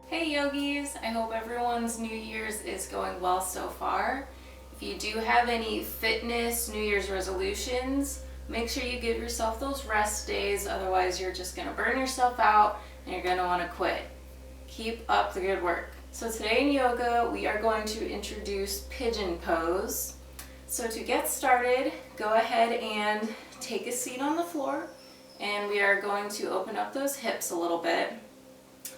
Hey yogis, I hope everyone's New Year's is going well so far. If you do have any fitness New Year's resolutions, make sure you give yourself those rest days, otherwise you're just going to burn yourself out and you're going to want to quit. Keep up the good work. So today in yoga we are going to introduce pigeon pose. So to get started, go ahead and take a seat on the floor and we are going to open up those hips a little bit.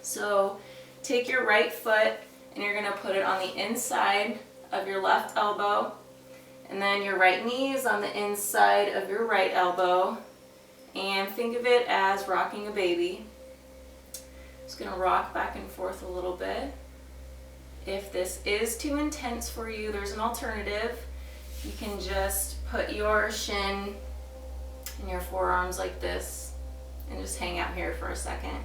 So take your right foot and you're going to put it on the inside of your left elbow, and then your right knee is on the inside of your right elbow, and think of it as rocking a baby. Just going to rock back and forth a little bit. If this is too intense for you, there's an alternative. You can just put your shin and your forearms like this and just hang out here for a second.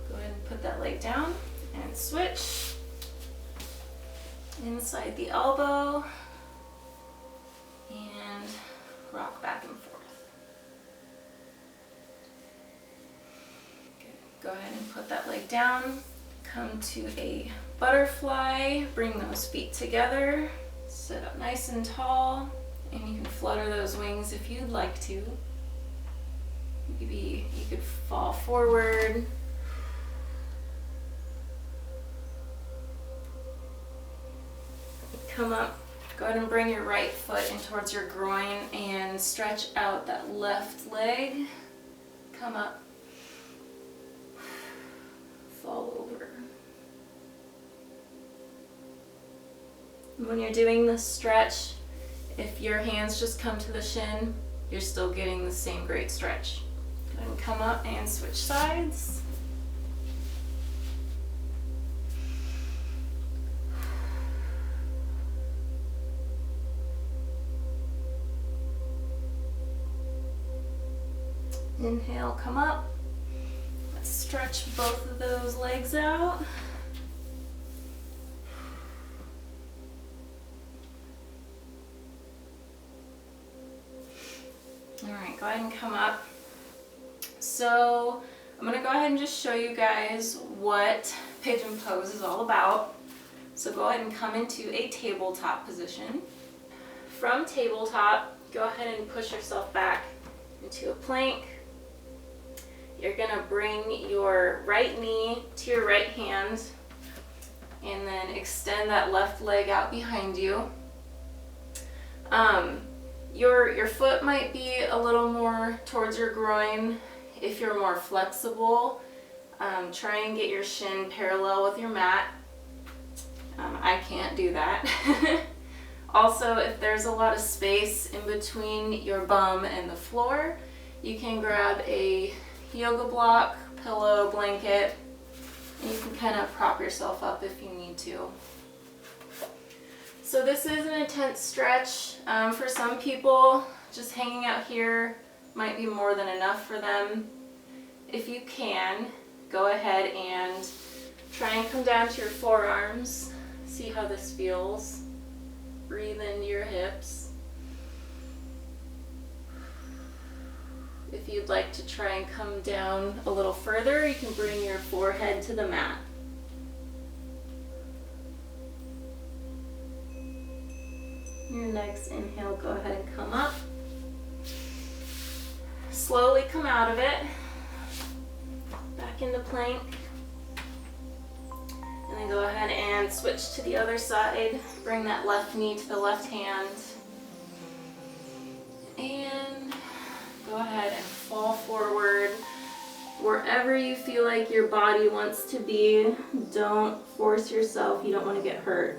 Go ahead and put that leg down and switch. Inside the elbow and rock back and forth. Good. Go ahead and put that leg down. Come to a butterfly. Bring those feet together. Sit up nice and tall, and you can flutter those wings if you'd like to. Maybe you could fall forward. Come up, go ahead and bring your right foot in towards your groin and stretch out that left leg. Come up, fall over. When you're doing this stretch, if your hands just come to the shin, you're still getting the same great stretch. Go ahead and come up and switch sides. Inhale, come up. Let's stretch both of those legs out. All right, go ahead and come up. So I'm going to go ahead and just show you guys what pigeon pose is all about. So go ahead and come into a tabletop position. From tabletop, go ahead and push yourself back into a plank. You're going to bring your right knee to your right hand and then extend that left leg out behind you. Your foot might be a little more towards your groin. If you're more flexible, try and get your shin parallel with your mat. I can't do that. Also, if there's a lot of space in between your bum and the floor, you can grab a yoga block, pillow, blanket, and you can kind of prop yourself up if you need to. So this is an intense stretch. For some people, just hanging out here might be more than enough for them. If you can, go ahead and try and come down to your forearms. See how this feels. Breathe into your hips. If you'd like to try and come down a little further, you can bring your forehead to the mat. Your next inhale, go ahead and come up. Slowly come out of it. Back into plank. And then go ahead and switch to the other side. Bring that left knee to the left hand. And go ahead and fall forward. Wherever you feel like your body wants to be, don't force yourself. You don't want to get hurt.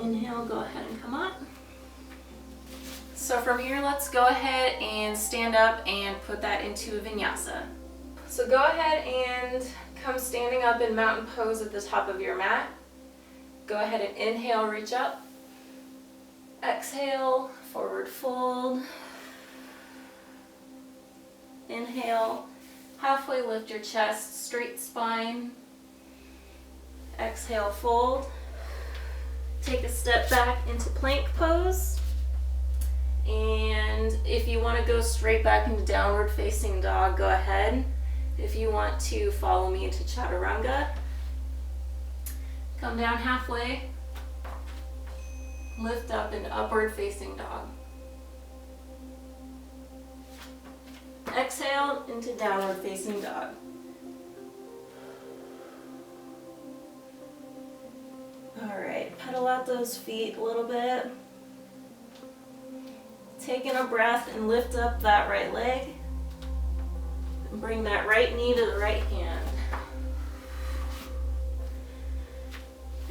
Inhale, go ahead and come up. So from here, let's go ahead and stand up and put that into a vinyasa. So go ahead and come standing up in mountain pose at the top of your mat. Go ahead and inhale, reach up. Exhale, forward fold. Inhale, halfway lift your chest, straight spine. Exhale, fold. Take a step back into plank pose. And if you want to go straight back into downward facing dog, go ahead. If you want to follow me into chaturanga, come down halfway, lift up into upward facing dog. Exhale into downward facing dog. All right, pedal out those feet a little bit. Taking a breath and lift up that right leg. And bring that right knee to the right hand.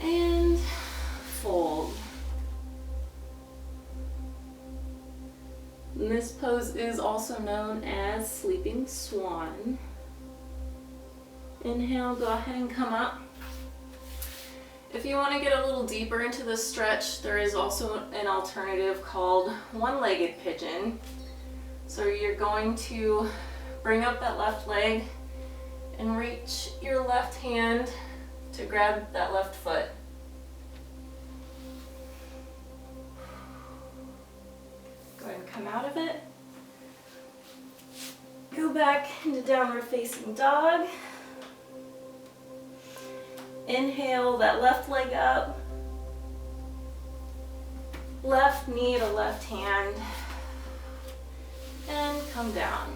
And fold. And this pose is also known as sleeping swan. Inhale, go ahead and come up. If you want to get a little deeper into this stretch, there is also an alternative called one-legged pigeon. So you're going to bring up that left leg and reach your left hand to grab that left foot. Go ahead and come out of it. Go back into downward facing dog. Inhale that left leg up, left knee to left hand, and come down.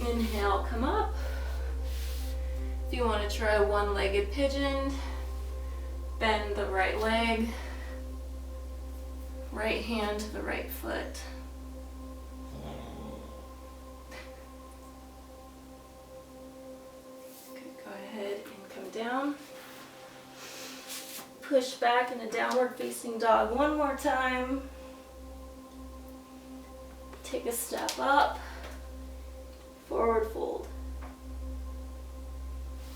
Inhale, come up. If you want to try a one-legged pigeon, bend the right leg. Right hand to the right foot. Okay, go ahead and come down. Push back into downward facing dog one more time. Take a step up. Forward fold.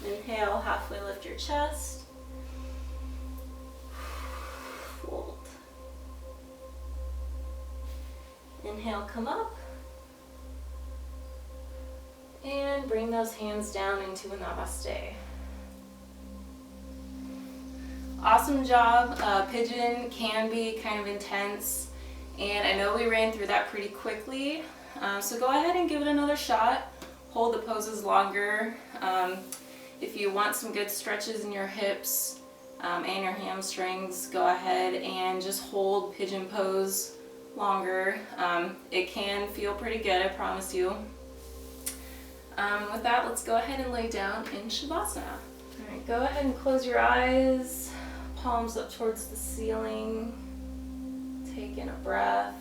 Inhale, halfway lift your chest. Fold. Inhale, come up. And bring those hands down into a namaste. Awesome job. Pigeon can be kind of intense, and I know we ran through that pretty quickly. So go ahead and give it another shot. Hold the poses longer. If you want some good stretches in your hips and your hamstrings, go ahead and just hold pigeon pose longer. It can feel pretty good, I promise you. With that, let's go ahead and lay down in Shavasana. All right, go ahead and close your eyes, palms up towards the ceiling. Take in a breath.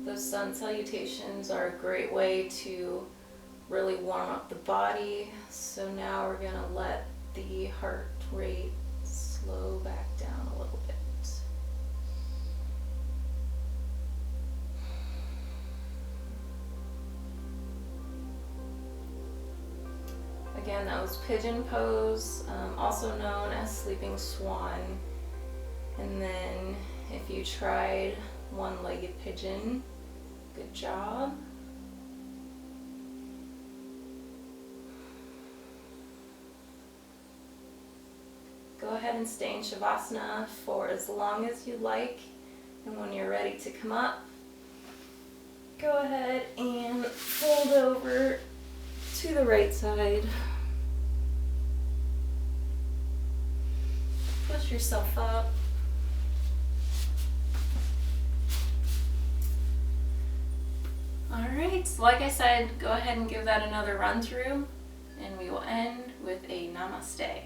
Those sun salutations are a great way to really warm up the body. So now we're going to let the heart rate slow back down a little bit. Again, that was pigeon pose, also known as sleeping swan. And then if you tried one-legged pigeon, good job. Go ahead and stay in Shavasana for as long as you like, and when you're ready to come up, go ahead and fold over to the right side. Push yourself up. Alright, so like I said, go ahead and give that another run through, and we will end with a namaste.